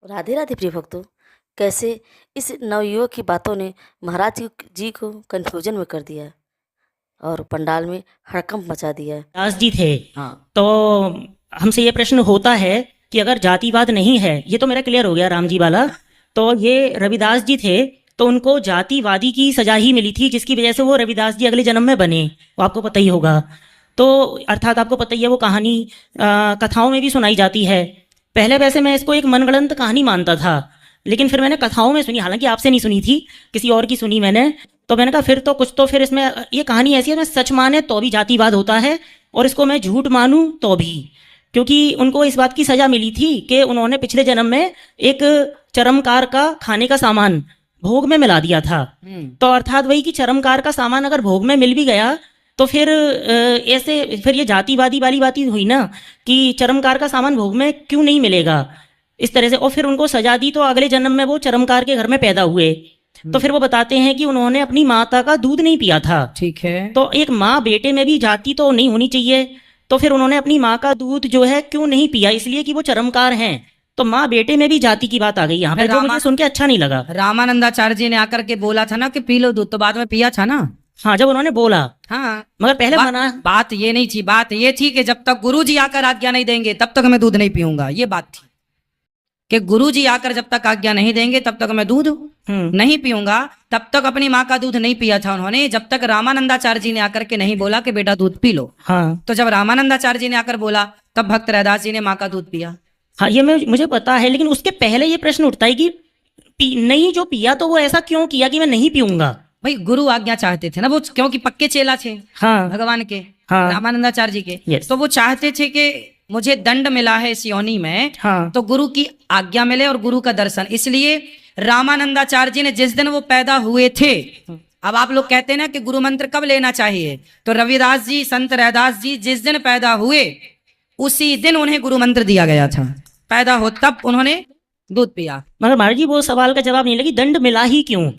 राधे राधे प्रिय भक्तों। कैसे इस नवयुवक की बातों ने महाराज जी को कंफ्यूजन में कर दिया और पंडाल में हड़कंप मचा दिया। दास जी थे। हाँ। तो हमसे ये प्रश्न होता है कि अगर जातिवाद नहीं है, ये तो मेरा क्लियर हो गया राम जी वाला, तो ये रविदास जी थे तो उनको जातिवादी की सजा ही मिली थी, जिसकी वजह से वो रविदास जी अगले जन्म में बने। वो आपको पता ही होगा। तो अर्थात आपको पता ही है, वो कहानी कथाओं में भी सुनाई जाती है। पहले वैसे मैं इसको एक मनगढ़ंत कहानी मानता था, लेकिन फिर मैंने कथाओं में सुनी, हालांकि आपसे नहीं सुनी थी, किसी और की सुनी मैंने। तो मैंने कहा फिर तो कुछ तो, फिर इसमें ये कहानी ऐसी है, मैं सच माने तो भी जातिवाद होता है और इसको मैं झूठ मानूं तो भी, क्योंकि उनको इस बात की सजा मिली थी कि उन्होंने पिछले जन्म में एक चरमकार का खाने का सामान भोग में मिला दिया था। तो अर्थात वही कि चरमकार का सामान अगर भोग में मिल भी गया तो फिर ऐसे फिर ये जातिवादी वाली बात ही हुई ना, कि चरमकार का सामान भोग में क्यों नहीं मिलेगा, इस तरह से। और फिर उनको सजा दी तो अगले जन्म में वो चरमकार के घर में पैदा हुए। तो फिर वो बताते हैं कि उन्होंने अपनी माता का दूध नहीं पिया था। ठीक है। तो एक माँ बेटे में भी जाति तो नहीं होनी चाहिए, तो फिर उन्होंने अपनी माँ का दूध जो है क्यों नहीं पिया, इसलिए कि वो चरमकार हैं। तो माँ बेटे में भी जाति की बात आ गई यहाँ पे, जो मुझे सुन के अच्छा नहीं लगा। रामानंदाचार्य जी ने आकर के बोला था ना कि पी लो दूध, तो बाद में पिया था ना। हाँ, जब उन्होंने बोला, हाँ, मगर पहले मना। बात ये नहीं थी, बात ये थी कि जब तक गुरुजी आकर आज्ञा नहीं देंगे तब तक मैं दूध नहीं पीऊंगा। ये बात थी कि गुरुजी आकर जब तक आज्ञा नहीं देंगे तब तक मैं दूध नहीं पीऊंगा। तब तक अपनी माँ का दूध नहीं पिया था उन्होंने, जब तक रामानंदाचार्य जी ने आकर के नहीं बोला कि बेटा दूध पी लो। हाँ, तो जब रामानंदाचार्य जी ने आकर बोला तब भक्त रैदास जी ने माँ का दूध पिया। हाँ, ये मुझे पता है, लेकिन उसके पहले ये प्रश्न उठता है कि नहीं जो पिया तो वो ऐसा क्यों किया कि मैं नहीं पीऊंगा। भाई गुरु आज्ञा चाहते थे ना वो, क्योंकि पक्के चेला थे हाँ, भगवान के, हाँ, रामानंदाचार्य जी के। Yes. तो वो चाहते थे कि मुझे दंड मिला है इस योनि में, हाँ, तो गुरु की आज्ञा मिले और गुरु का दर्शन। इसलिए रामानंदाचार्य जी ने जिस दिन वो पैदा हुए थे, अब आप लोग कहते हैं ना कि गुरु मंत्र कब लेना चाहिए, तो रविदास जी, संत रैदास जी जिस दिन पैदा हुए उसी दिन उन्हें गुरु मंत्र दिया गया था। पैदा हो तब उन्होंने दूध पिया। मगर महाराज जी वो सवाल का जवाब नहीं लगी, दंड मिला ही क्यों,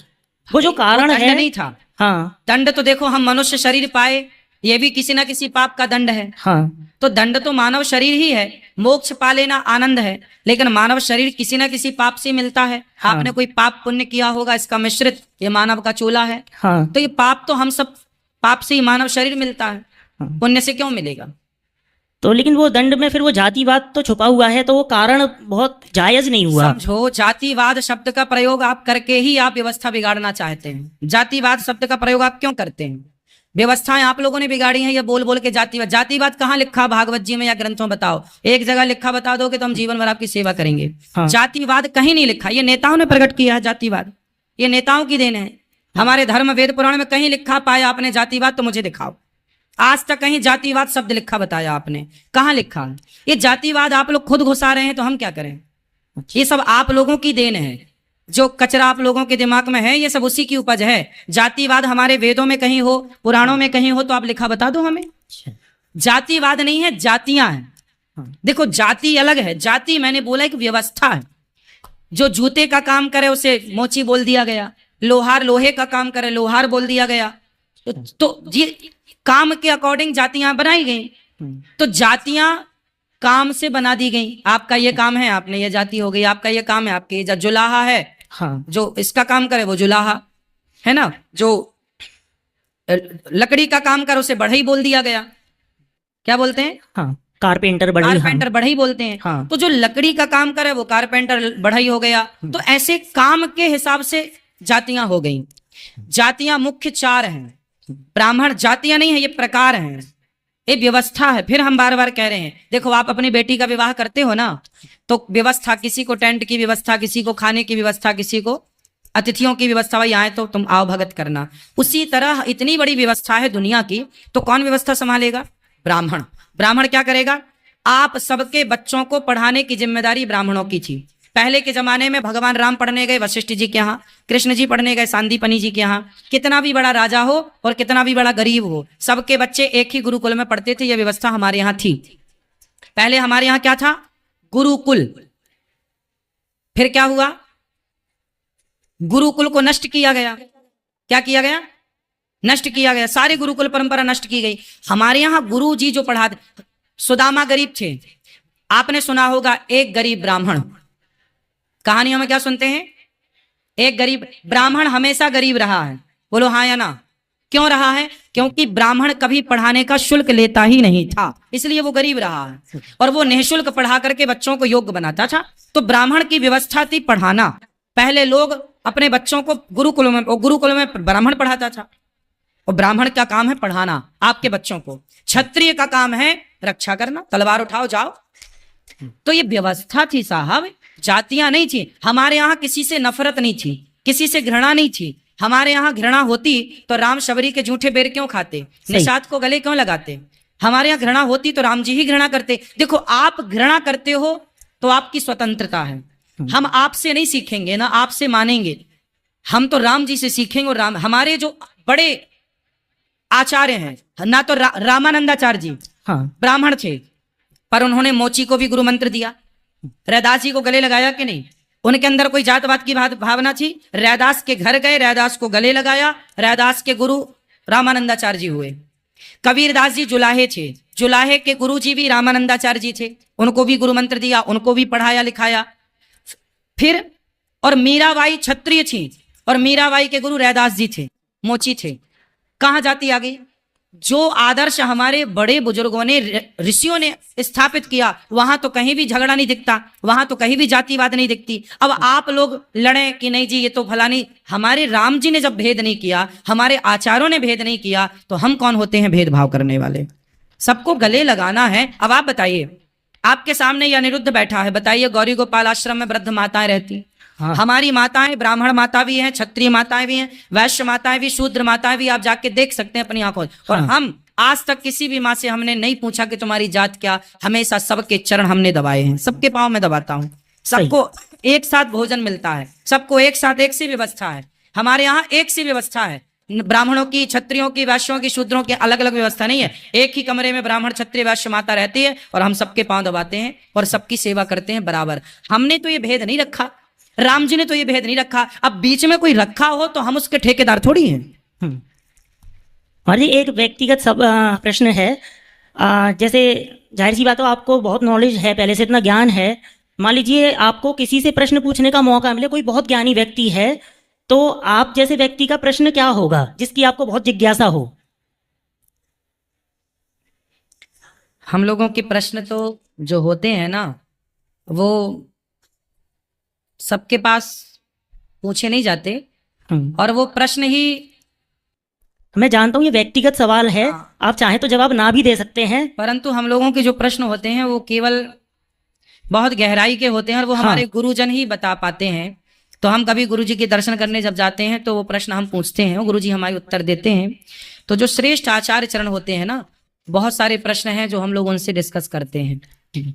वो जो कारण दंड है नहीं था। हाँ, दंड तो देखो, हम मनुष्य शरीर पाए, ये भी किसी ना किसी पाप का दंड है। हाँ, तो दंड तो मानव शरीर ही है, मोक्ष पा लेना आनंद है, लेकिन मानव शरीर किसी ना किसी पाप से मिलता है। हाँ। आपने कोई पाप पुण्य किया होगा, इसका मिश्रित ये मानव का चोला है। हाँ, तो ये पाप तो हम सब, पाप से ही मानव शरीर मिलता है, हाँ। पुण्य से क्यों मिलेगा। तो लेकिन वो दंड में फिर वो जातिवाद तो छुपा हुआ है, तो वो कारण बहुत जायज नहीं हुआ। समझो, जातिवाद शब्द का प्रयोग आप करके ही आप व्यवस्था बिगाड़ना चाहते हैं। जातिवाद शब्द का प्रयोग आप क्यों करते हैं? व्यवस्थाएं आप लोगों ने बिगाड़ी हैं, ये बोल बोल के जातिवाद। जातिवाद कहाँ लिखा भागवत जी में या ग्रंथों, बताओ एक जगह लिखा, बता दो कि तो हम जीवन भर आपकी सेवा करेंगे। हाँ। जातिवाद कहीं नहीं लिखा, ये नेताओं ने प्रकट किया है। जातिवाद ये नेताओं की देन है। हमारे धर्म वेद पुराण में कहीं लिखा पाया आपने जातिवाद? तो मुझे दिखाओ, आज तक कहीं जातिवाद शब्द लिखा बताया आपने? कहाँ लिखा? ये जातिवाद आप लोग खुद घुसा रहे हैं, तो हम क्या करें? ये सब आप लोगों की देन है। जो कचरा आप लोगों के दिमाग में है, ये सब उसी की उपज है। जातिवाद हमारे वेदों में कहीं हो, पुराणों में कहीं हो, तो आप लिखा बता दो हमें। जातिवाद नहीं है, जातियां हैं। देखो, जाति अलग है। जाति मैंने बोला एक व्यवस्था है। जो जूते का काम करे उसे मोची बोल दिया गया, लोहार लोहे का काम करे लोहार बोल दिया गया। तो ये काम के अकॉर्डिंग जातियां बनाई गई। तो जातियां काम से बना दी गई। आपका ये काम है, आपने ये जाति हो गई। आपका ये काम है, आपके ये जुलाहा है। हाँ, जो इसका काम करे वो जुलाहा है ना। जो लकड़ी का काम करे उसे बढ़ई बोल दिया गया। क्या बोलते हैं? हाँ, कारपेंटर बढ़ई। कारपेंटर बढ़ई बोलते हैं। हाँ। तो जो लकड़ी का काम करे वो कारपेंटर बढ़ई हो गया। तो ऐसे काम के हिसाब से जातियां हो गई। जातियां मुख्य चार हैं। ब्राह्मण जातियां नहीं है, ये प्रकार हैं, ये व्यवस्था है। फिर हम बार बार कह रहे हैं, देखो आप अपनी बेटी का विवाह करते हो ना, तो व्यवस्था, किसी को टेंट की व्यवस्था, किसी को खाने की व्यवस्था, किसी को अतिथियों की व्यवस्था। भाई आए तो तुम आओ भगत करना। उसी तरह इतनी बड़ी व्यवस्था है दुनिया की, तो कौन व्यवस्था संभालेगा? ब्राह्मण। ब्राह्मण क्या करेगा? आप सबके बच्चों को पढ़ाने की जिम्मेदारी ब्राह्मणों की थी। पहले के जमाने में भगवान राम पढ़ने गए वशिष्ठ जी के यहाँ, कृष्ण जी पढ़ने गए सांदीपनी जी के यहाँ। कितना भी बड़ा राजा हो और कितना भी बड़ा गरीब हो, सबके बच्चे एक ही गुरुकुल में पढ़ते थे। यह व्यवस्था हमारे यहाँ थी। पहले हमारे यहाँ क्या था? गुरुकुल। फिर क्या हुआ? गुरुकुल को नष्ट किया गया। क्या किया गया? नष्ट किया गया। सारे गुरुकुल परंपरा नष्ट की गई। हमारे यहाँ गुरु जी जो पढ़ाते, सुदामा गरीब थे, आपने सुना होगा, एक गरीब ब्राह्मण कहानियों में क्या सुनते हैं? एक गरीब ब्राह्मण हमेशा गरीब रहा है, बोलो हाँ या ना? क्यों रहा है? क्योंकि ब्राह्मण कभी पढ़ाने का शुल्क लेता ही नहीं था, इसलिए वो गरीब रहा है, और वो निःशुल्क पढ़ा करके बच्चों को योग्य बनाता था। तो ब्राह्मण की व्यवस्था थी पढ़ाना। पहले लोग अपने बच्चों को गुरुकुल में ब्राह्मण पढ़ाता था, और ब्राह्मण का काम है पढ़ाना आपके बच्चों को। क्षत्रिय का काम है रक्षा करना, तलवार उठाओ जाओ। तो ये व्यवस्था थी साहब, जातियां नहीं थी। हमारे यहाँ किसी से नफरत नहीं थी, किसी से घृणा नहीं थी। हमारे यहाँ घृणा होती तो राम शबरी के जूठे बेर क्यों खाते, निषाद को गले क्यों लगाते? हमारे यहाँ घृणा होती तो राम जी ही घृणा करते। देखो, आप घृणा करते हो तो आपकी स्वतंत्रता है, हम आपसे नहीं सीखेंगे ना आपसे मानेंगे, हम तो राम जी से सीखेंगे। और राम हमारे जो बड़े आचार्य हैं ना, तो रामानंदाचार्य जी हाँ ब्राह्मण थे, पर उन्होंने मोची को भी गुरु मंत्र दिया। रैदास जी को गले लगाया कि नहीं? उनके अंदर कोई जातवाद की भावना थी? रैदास के घर गए, रैदास को गले लगाया, रैदास के गुरु रामानंदाचार्य जी हुए। कबीरदास जी जुलाहे थे, जुलाहे के गुरु जी भी रामानंदाचार्य जी थे, उनको भी गुरु मंत्र दिया, उनको भी पढ़ाया लिखाया। फिर और मीराबाई क्षत्रिय थी, और मीराबाई के गुरु रैदास जी थे, मोची थे। कहाँ जाती आ गई? जो आदर्श हमारे बड़े बुजुर्गों ने, ऋषियों ने स्थापित किया, वहां तो कहीं भी झगड़ा नहीं दिखता, वहां तो कहीं भी जातिवाद नहीं दिखती। अब आप लोग लड़े कि नहीं जी ये तो फलानी, हमारे राम जी ने जब भेद नहीं किया, हमारे आचार्यों ने भेद नहीं किया, तो हम कौन होते हैं भेदभाव करने वाले? सबको गले लगाना है। अब आप बताइए, आपके सामने यह अनिरुद्ध बैठा है, बताइए गौरी गोपाल आश्रम में वृद्ध माताएं रहती, हाँ। हमारी माताएं, ब्राह्मण माता भी हैं, क्षत्रिय माताएं भी हैं, वैश्य माताएं भी, शूद्र माताएं भी, आप जाके देख सकते हैं अपनी आंखों। और हाँ। हम आज तक किसी भी माँ से हमने नहीं पूछा कि तुम्हारी जात क्या, हमेशा सबके चरण हमने दबाए हैं, सबके पांव में दबाता हूँ। सबको एक साथ भोजन मिलता है, सबको एक साथ एक सी व्यवस्था है। हमारे यहाँ एक सी व्यवस्था है, ब्राह्मणों की, क्षत्रियों की, वैश्यों की, शूद्रों की अलग अलग व्यवस्था नहीं है। एक ही कमरे में ब्राह्मण, क्षत्रिय, वैश्य माता रहती है, और हम सबके पांव दबाते हैं और सबकी सेवा करते हैं बराबर। हमने तो ये भेद नहीं रखा, राम जी ने तो ये भेद नहीं रखा। अब बीच में कोई रखा हो तो हम उसके ठेकेदार थोड़ी हैं। और ये एक व्यक्तिगत प्रश्न है। जैसे जाहिर सी बात है आपको बहुत नॉलेज है, पहले से इतना ज्ञान है। मान लीजिए आपको किसी से प्रश्न पूछने का मौका मिले, कोई बहुत ज्ञानी व्यक्ति है, तो आप जैसे व्यक्ति का प्रश्न क्या होगा जिसकी आपको बहुत जिज्ञासा हो? हम लोगों के प्रश्न तो जो होते हैं ना, वो सबके पास पूछे नहीं जाते, और वो प्रश्न ही, मैं जानता हूँ ये व्यक्तिगत सवाल है, आप चाहें तो जवाब ना भी दे सकते हैं, परंतु हम लोगों के जो प्रश्न होते हैं वो केवल बहुत गहराई के होते हैं, और वो हमारे गुरुजन ही बता पाते हैं। तो हम कभी गुरुजी के दर्शन करने जब जाते हैं तो वो प्रश्न हम पूछते हैं, गुरुजी हमारे उत्तर देते हैं। तो जो श्रेष्ठ आचार्य चरण होते हैं ना, बहुत सारे प्रश्न हैं जो हम लोग उनसे डिस्कस करते हैं।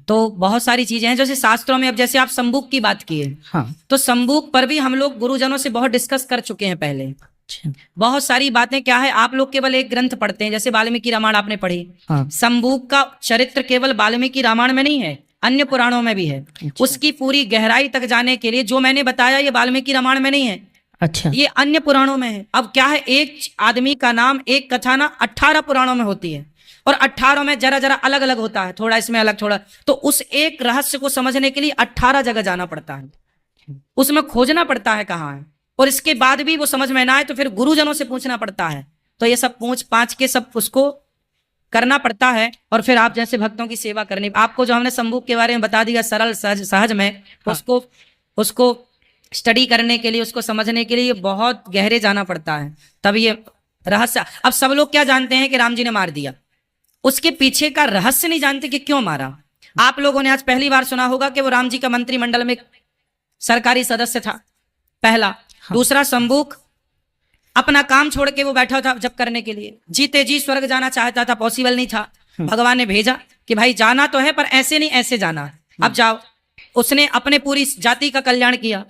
तो बहुत सारी चीजें हैं, जैसे शास्त्रों में, अब जैसे आप संबूक की बात की है, हाँ। तो संबूक पर भी हम लोग गुरुजनों से बहुत डिस्कस कर चुके हैं पहले। बहुत सारी बातें क्या है, आप लोग केवल एक ग्रंथ पढ़ते हैं, जैसे वाल्मीकि रामायण आपने पढ़ी, हाँ। संबूक का चरित्र केवल वाल्मीकि रामायण में नहीं है, अन्य पुराणों में भी है। अच्छा। उसकी पूरी गहराई तक जाने के लिए जो मैंने बताया ये वाल्मीकि रामायण में नहीं है, अच्छा, ये अन्य पुराणों में है। अब क्या है, एक आदमी का नाम, एक कथा ना 18 पुराणों में होती है, और 18 में जरा जरा अलग अलग होता है, थोड़ा इसमें अलग थोड़ा। तो उस एक रहस्य को समझने के लिए 18 जगह जाना पड़ता है, उसमें खोजना पड़ता है कहाँ है, और इसके बाद भी वो समझ में ना आए तो फिर गुरुजनों से पूछना पड़ता है। तो ये सब पूछ पाछ के सब उसको करना पड़ता है, और फिर आप जैसे भक्तों की सेवा करनी। आपको जो हमने संबूक के बारे में बता दिया सरल सहज में, हाँ। उसको स्टडी करने के लिए, उसको समझने के लिए बहुत गहरे जाना पड़ता है, तब ये रहस्य। अब सब लोग क्या जानते हैं कि राम जी ने मार दिया, उसके पीछे का रहस्य नहीं जानते कि क्यों मारा। आप लोगों ने आज पहली बार सुना होगा कि वो राम जी का मंत्रिमंडल में सरकारी सदस्य था, पहला, हाँ। दूसरा, संबूक अपना काम छोड़ के वो बैठा था जब करने के लिए, जीते जी स्वर्ग जाना चाहता था, पॉसिबल नहीं था। भगवान ने भेजा कि भाई जाना तो है पर ऐसे नहीं, ऐसे जाना, अब जाओ। उसने अपने पूरी जाति का कल्याण किया।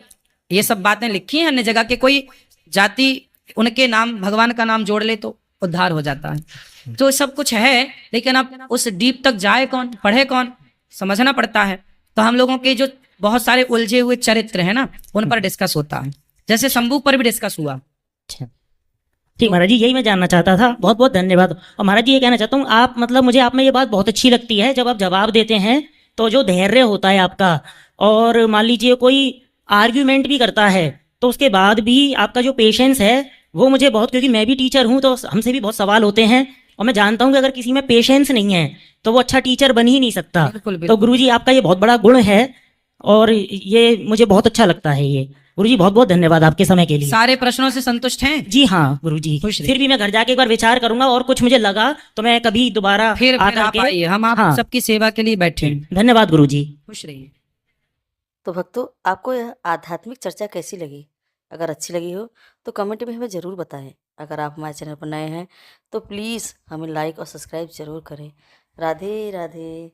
ये सब बातें लिखी हैं अन्य जगह के, कोई जाति उनके नाम, भगवान का नाम जोड़ ले तो उद्धार हो जाता है। तो सब कुछ है, लेकिन अब उस डीप तक जाए कौन, पढ़े कौन, समझना पड़ता है। तो हम लोगों के जो बहुत सारे उलझे हुए चरित्र है ना, उन पर डिस्कस होता है, जैसे संबूक पर भी डिस्कस हुआ। ठीक महाराज जी, यही मैं जानना चाहता था, बहुत बहुत धन्यवाद। और महाराज जी ये कहना चाहता हूँ, आप मतलब मुझे आप में ये बात बहुत अच्छी लगती है, जब आप जवाब देते हैं तो जो धैर्य होता है आपका, और मान लीजिए कोई आर्ग्यूमेंट भी करता है, तो उसके बाद भी आपका जो पेशेंस है वो मुझे बहुत, क्योंकि मैं भी टीचर हूँ तो हमसे भी बहुत सवाल होते हैं, और मैं जानता हूँ कि अगर किसी में पेशेंस नहीं है तो वो अच्छा टीचर बन ही नहीं सकता। बिल्कुल, तो बिल्कुल। गुरुजी आपका ये बहुत बड़ा गुण है और ये मुझे बहुत अच्छा लगता है। ये गुरुजी बहुत बहुत धन्यवाद आपके समय के लिए। सारे प्रश्नों से संतुष्ट हैं? जी हाँ गुरुजी, खुश रहिए। फिर भी मैं घर जाके एक बार विचार करूंगा और कुछ मुझे लगा तो मैं कभी दोबारा फिर आकर आप के, आइए, हम आप हाँ, सबकी सेवा के लिए बैठे हैं। धन्यवाद गुरुजी। खुश रहिए। तो भक्तों, आपको यह आध्यात्मिक चर्चा कैसी लगी? अगर अच्छी लगी हो तो कमेंट में हमें ज़रूर बताएं। अगर आप हमारे चैनल पर नए हैं तो प्लीज़ हमें लाइक और सब्सक्राइब ज़रूर करें। राधे राधे।